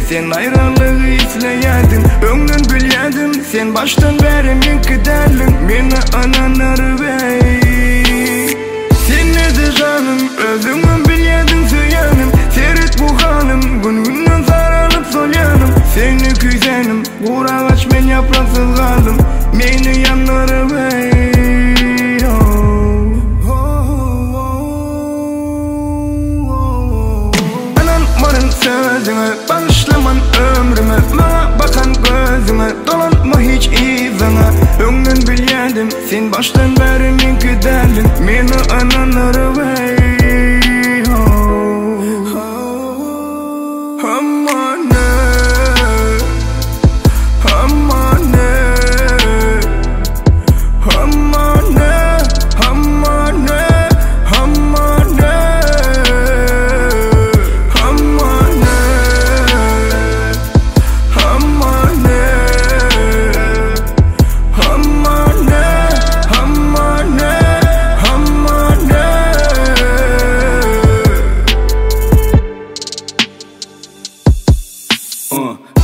sen ayrılığı izleyerdin. Öňden bilýärdim sen baştan beri menki derlin. Meni ananary bey, sen nede canım, özüňi bilýärdin söýänim. Serit bu halim, gün-günden saralyp solýanym. Seni küýsenim, guragaç men yapraksız kaldım. Meni yanlary bey. Sözüňe başlaman ömrüme, maňa bakan gözüňe, dolanma hiç izine. Öňden bilýärdim sen baştan beri menki derlin. Meni ananary bey.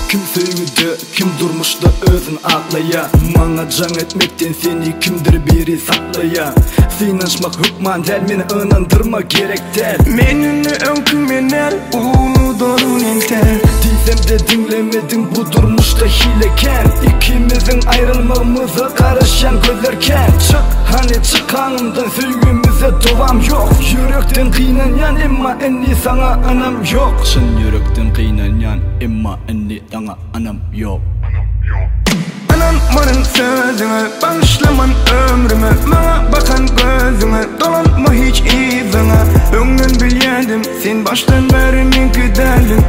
Kim söýgüde, kim durmuşda özün aklaya. Maňa jaň etmekden seni kimdir biri saklaya. Synanşmak hukman del, meni ınandyrma gerek del. Menini öňkümener, ulu dorun enter. Diýsem de dinlemedin, bu durmuşda hileken. İkimiziň ayrılmamyza garaşan gözlerken. Çık, hani çık hanımdan, söýgümüze dowam ýok. Yürekden kynanýan, emma enni saňa anam ýok. Çyn yürekden kynanýan, emma enni saňa anam ýok. Ananmaryň sözüňe, başlaman ömrüme, maňa bakan gözüňe, dolanma hiç izine. Öňden bilýärdim sen baştan beri menki derlin.